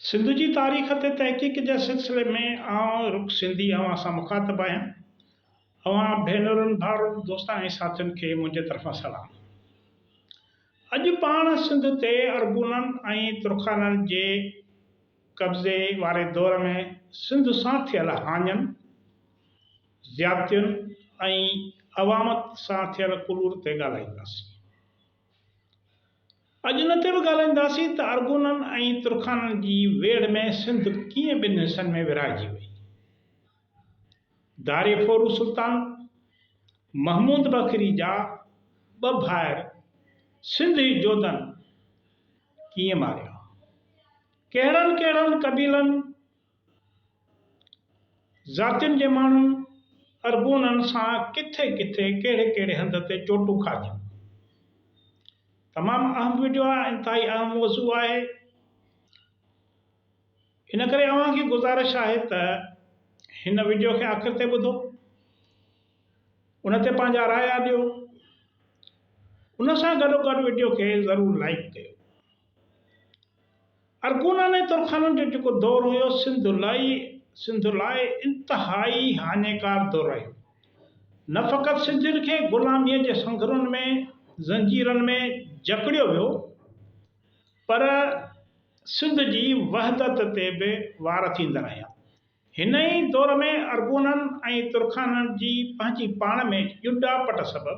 सिंध जी तारीख़ ते तहक़ीक़ जे सिलसिले में आउं रुख़ सिंधी अवां सां मुख़ातिबु आहियां। अवां भेनरुनि भाउरुनि दोस्तनि ऐं साथियुनि खे मुंहिंजे तरफ़ां सलाम। अॼु पाण सिंध ते अरगूननि ऐं तुर्खाननि जे कब्ज़े वारे दौर में सिंध सां थियल हाञनि, ज़्यादतियुनि ऐं अवामत सां थियल कुलूर ते ॻाल्हाईंदासीं। अॼु इन ते बि ॻाल्हाईंदासीं त अरगूननि ऐं तुर्खाननि जी वेड़ में सिंध कीअं ॿिनि हिसनि में विरहाइजी वई। दारेफ़ोरू सुल्तान महमूद बखरी जा ॿ भाइर सिंध जोधनि कीअं मारिया, कहिड़नि कहिड़नि क़बीलनि ज़ातियुनि जे माण्हुनि अरगूननि सां किथे किथे कहिड़े कहिड़े हंध ते चोटूं खाधियूं। तमामु अहम वीडियो आहे, इंतिहाई अहम मौज़ू आहे। इन करे अव्हांखे गुज़ारिश आहे त हिन वीडियो खे आख़िर ते ॿुधो, उन ते पंहिंजा राय ॾियो, उन सां गॾोगॾु वीडियो खे ज़रूरु लाइक कयो। अरगूननि ऐं तुर्खाननि जो जेको दौरु हुयो सिंध लाइ इंतिहाई हाञेकार दौरु रहियो। न फ़क़ति सिंधियुनि खे ग़ुलामीअ जे संगरुनि में ज़ंजीरनि में जकड़ियो वियो, पर सिंध जी वहदत ते बि वार थींदा रहिया। हिन ई दौर में अरगूननि ऐं तुर्खाननि जी पंहिंजी पाण में ॼुडापट सबबि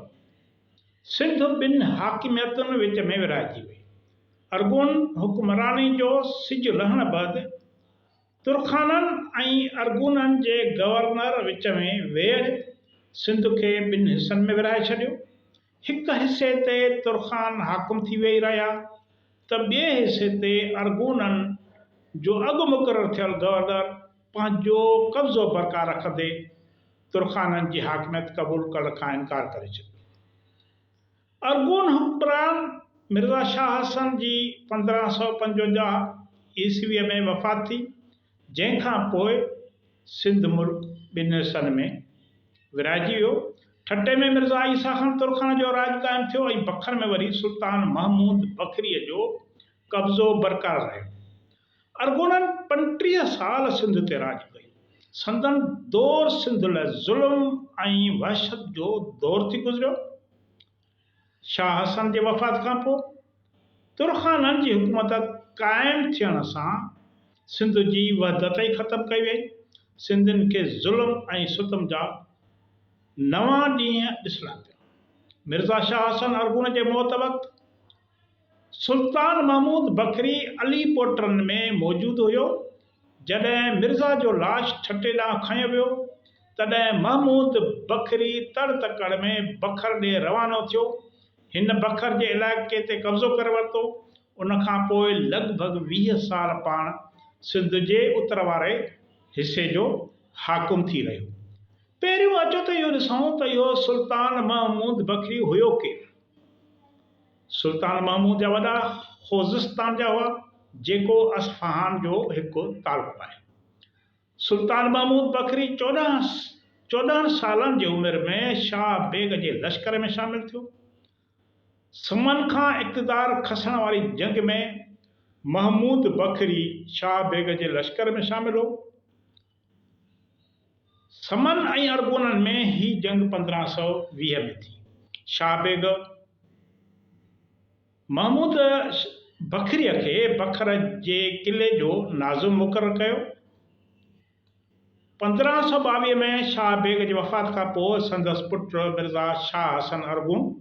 सिंध ॿिनि हाकिमियतुनि विच में विरहाइजी वई। अरगून हुक्मरानी जो सिज लहण बैदि तुर्खाननि ऐं अरगूननि जे गवर्नर विच में वेड़ सिंध खे ॿिनि हिसनि में विरहाए छॾियो। हिक हिसे ते तुर्खान हाकुम थी वेई रहिया त ॿिए हिसे ते अरगूननि जो अॻु मुक़ररु थियल गवर्नर पंहिंजो कब्ज़ो बरक़रार रखंदे तुर्खाननि जी हाकिमियत क़बूल करण खां इनकार करे छॾियो। अरगून हुक्मरान मिर्ज़ा शाह हसन जी 1555 ईस्वीअ में वफ़ात थी, जंहिंखां पोइ सिंध मुल्क ॿिनि हिसनि में विरहाइजी वियो। ठटे में मिर्ज़ा ईसा खान तुर्खान जो राज क़ाइमु थियो ऐं बखर में वरी सुल्तान महमूद बखरीअ जो कब्ज़ो बरक़रार रहियो। अरगूननि 35 साल सिंध ते राज कयो। संदन दौर सिंध लाइ ज़ुल्म ऐं वहशत जो दौर थी गुज़रियो। शाह हसन जे वफ़ात खां पोइ तुर्खाननि जी हुकूमत क़ाइमु थियण सां सिंध जी वहदत ई ख़तमु कई वई। सिंधियुनि खे ज़ुल्म ऐं सितम जा नवां ॾींहं ॾिसणा पिया। मिर्ज़ा शाह हसन अरगून जे मौत वक़्तु सुल्तान महमूद बखरी अली पोटरनि में मौजूदु हुयो। जॾहिं मिर्ज़ा जो लाश ठटे ॾांहुं खंयो वियो, तॾहिं महमूद बखरी तड़ तकड़ में बखर ॾे रवानो थियो। हिन बखर जे इलाइक़े ते कब्ज़ो करे वरितो। उन खां पोइ लॻभॻि 20 साल पाण सिंध जे उत्तर वारे हिसे जो हाकुम थी रहियो। पहिरियों अचो त इहो ॾिसूं त इहो सुल्तान महमूद बखरी हुयो केरु। सुल्तान महमूद जा वॾा खोज़िस्तान जा हुआ, जेको असफ़हान जो हिकु तालुक़ु आहे। सुल्तान महमूद बखरी 14 सालनि जी उमिरि में शाह बेग जे लश्कर में शामिल थियो। समन खां इक़्तिदार खसण वारी जंग में महमूद बखरी शाह बेग जे लश्कर में शामिल हो। समन ऐं अरगूननि में ही जंग 1520 में थी। शाह बेग महमूद बखरीअ खे बखर जे क़िले जो नाज़िम मुक़ररु कयो। 1522 में शाह बेग जी वफ़ात खां पोइ संदसि पुटु मिर्ज़ा शाह हसन अरगून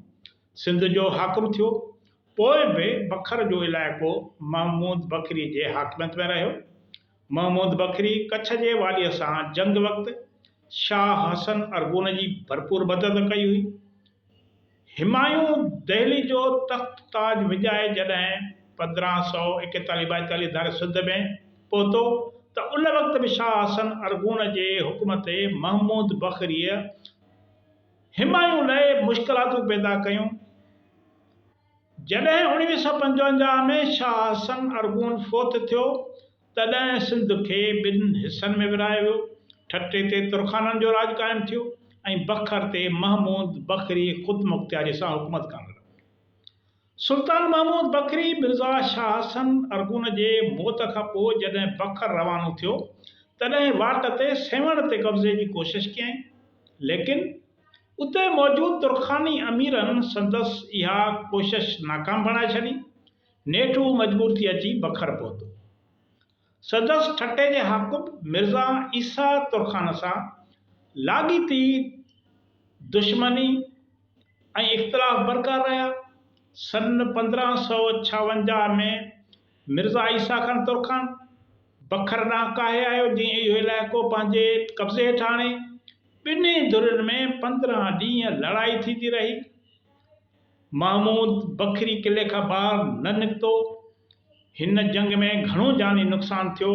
सिंध जो हाकुम थियो। पोइ बि बखर जो इलाइक़ो महमूद बखरी जे हाकिमियत में रहियो। महमूद बखरी कच्छ जे वाॾीअ सां जंग वक़्तु शाह हसन अरगून जी भरपूर मदद कई हुई। हिमायूं दहली जो तख़्त ताज विॼाए जॾहिं 1541-42 धारे सिंध में पहुतो, त उन वक़्त बि शाह हसन अरगून जे हुकुम ते महमूद बखरीअ हिमायूं लाइ मुश्किलातूं पैदा कयूं। जॾहिं 1955 में शाह हसन अरगून फ़ौत थियो, तॾहिं सिंध खे ॿिनि हिसनि में विरहायो वियो। ठटे ते तुर्खाननि जो राज क़ाइमु थियो ऐं बखर ते महमूद बखरी ख़ुदि मुख़्तियारी सां हुकूमत करण लॻो। सुल्तान महमूद बकरी मिर्ज़ा शाह हसन अरगुन जे मौत खां पोइ जॾहिं बखर रवानो थियो तॾहिं वाट ते सेवण ते कब्ज़े जी कोशिश कयईं, लेकिन उते मौजूद तुर्खानी अमीरनि संदसि इहा कोशिश नाकाम बणाए छॾी। नेठि हू मजबूर थी अची बखर पहुतो। संदसि ठटे जे हाकिम मिर्ज़ा ईसा तुर्खान सां लाॻीती दुश्मनी ऐं इख़्तिलाफ़ बरक़रार रहिया। सन 1556 में मिर्ज़ा ईसा खान तुर्खान बखर ॾांहुं काहे आयो, जीअं इहो इलाइक़ो पंहिंजे कब्ज़े हेठि आणे। ॿिन्ही धुरियुनि में 15 ॾींहं लड़ाई थींदी रही। महमूद बखरी किले खां ॿाहिरि न निकितो। हिन जंग में घणो जानी नुक़सानु थियो।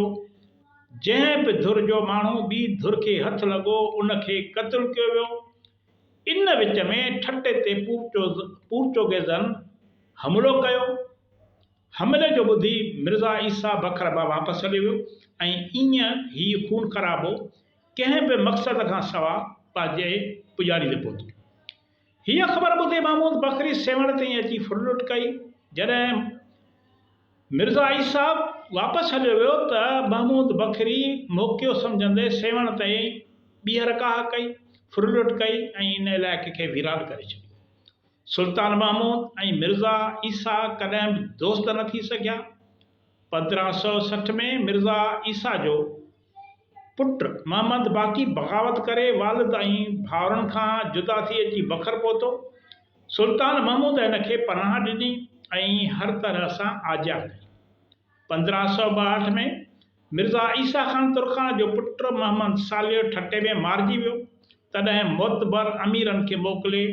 जंहिं बि धुर जो माण्हू ॿी धुर खे हथु लॻो उनखे क़त्ल कयो वियो। इन विच में ठटे ते पोर्चुगीज़नि हमलो कयो। हमले जो ॿुधी मिर्ज़ा ईसा बखर मां वापसि हलियो वियो ऐं ईअं हीउ खून ख़राबो कंहिं बि मक़सद खां सवाइ पंहिंजे पुॼारी ते पहुतो। हीअ ख़बर ॿुधी महमूद बकरी सेवण ते अची फुरलुट कई। जॾहिं मिर्ज़ा ईसा वापसि हलियो वियो त महमूद बकरी मौक़ियो सम्झंदे सेवण ते ॿीहर काह कई, फुरलुट कई ऐं इन इलाइक़े खे वीरान करे छॾियो। सुल्तान महमूद ऐं मिर्ज़ा ईसा कॾहिं बि दोस्त न थी सघिया। 1560 में मिर्ज़ा ईसा जो पुट मोहम्मद बाक़ी बग़ावत करे वालिद ऐं भाउरनि खां जुदा थी अची बखर पहुतो। सुल्तान महमूद हिन खे पनाह ॾिनी ऐं हर तरह सां आजिया कई। 1562 में मिर्ज़ा ईसा खान तुर्खान जो पुट मोहम्मद सालिह ठटे में मारिजी वियो। तॾहिं मोतबर अमीरनि खे मोकिले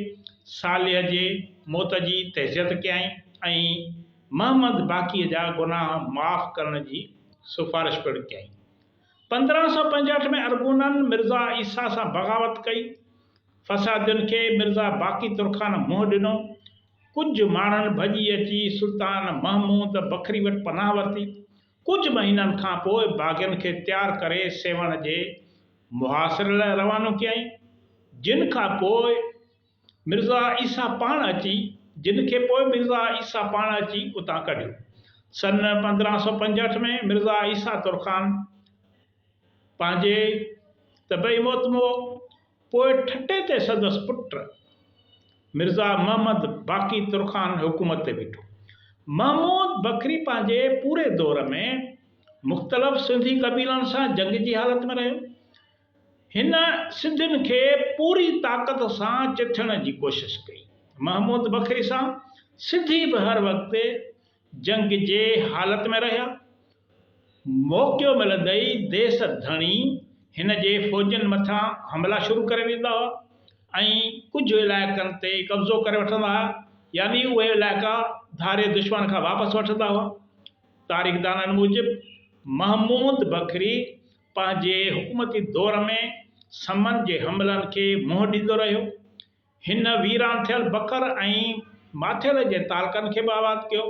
सालिह जे मौत जी तहज़ियत कयईं ऐं मोहम्मद बाक़ीअ जा गुनाह माफ़ करण जी सिफारिश पिणु कयईं। 1565 में अरगुननि मिर्ज़ा ईसा सां बग़ावत कई। फ़सादियुनि खे मिर्ज़ा बाक़ी तुर्खान मुंहुं ॾिनो। कुझु माण्हुनि भॼी अची सुल्तान महमूद बखरी वटि पनाह वरिती। कुझु महीननि खां पोइ बाग़ियुनि खे तयारु करे सेवण जे मुहासिरे लाइ रवानो कयईं, जिन खां पोइ मिर्ज़ा ईसा पाण अची उतां कढियो। सन 1565 में मिर्ज़ा ईसा तुर्खान पंहिंजे तबई मौत मोह। पोइ ठटे ते संदसि पुट मिर्ज़ा मोहम्मद बाक़ी तुर्खान हुकूमत ते बीठो। महमूद बकरी पंहिंजे पूरे दौर में मुख़्तलिफ़ सिंधी क़बीलनि सां जंग जी हालत में रहियो। हिन सिंधियुनि खे पूरी ताक़त सां चिथण जी कोशिश कई। महमूद बकरी सां सिंधी बि हर वक़्तु जंग जे हालत में रहिया। मौक़ियो मिलंदे देश धणी हिन जे फ़ौजनि मथां हमला शुरू करे ॾींदा हुआ ऐं कुझु इलाइक़नि ते कब्ज़ो करे वठंदा हुआ, यानी उहे इलाइक़ा धारे दुश्मन खां वापसि वठंदा हुआ। तारीख़दाननि मूजिबि महमूद बकरी पंहिंजे हुकूमती दौर में समन जे हमलनि खे मुंहुं ॾींदो रहियो। हिन वीरान थियल बकर ऐं माथियल जे तालकनि खे बि आबाद कयो।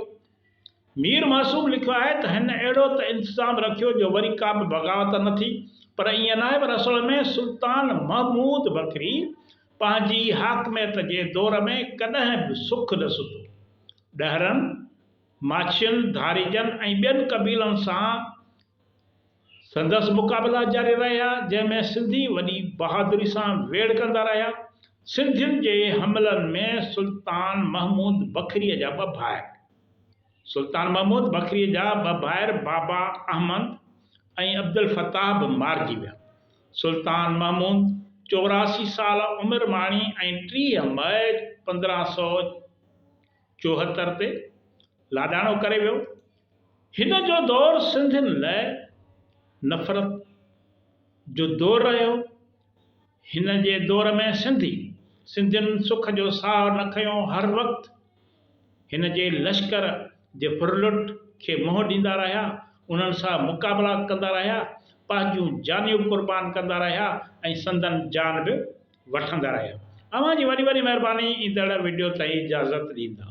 मीर मासूम लिखियो आहे त हिन अहिड़ो त इंतज़ाम रखियो जो वरी का बि बग़ावत न थी, पर ईअं न आहे। पर असल में सुल्तान महमूद बकरी पंहिंजी हाकमियत जे दौर में कॾहिं बि सुख न सुधो। ॾहरनि, माछियुनि, धारीजनि ऐं ॿियनि क़बीलनि सां संदसि मुक़ाबिला जारी रहिया, जंहिंमें सिंधी वॾी बहादुरी सां वेड़ कंदा रहिया। सिंधियुनि जे हमलनि में सुल्तान महमूद बकरीअ जा ॿ भाइर बाबा अहमद ऐं अब्दुल फताह बि मारिजी विया। सुल्तान महमूद 84 साल उमिरि माणी ऐं 30 मई 1574 ते लाॾाणो करे वियो। हिन जो दौरु सिंधियुनि लाइ नफ़रत जो दौरु रहियो। हिन जे दौर में सिंधियुनि सुख जो साह न खयो। हर वक़्तु हिन जे लश्कर जे फुरलुट खे मुंहुं ॾींदा रहिया, उन्हनि सां मुक़ाबिला कंदा रहिया, पंहिंजूं जानियूं क़ुर्बान कंदा रहिया ऐं संदन जान बि वठंदा रहिया। अव्हां जी वॾी वॾी महिरबानी। ईंदड़ वीडियो ताईं इजाज़त ॾींदा।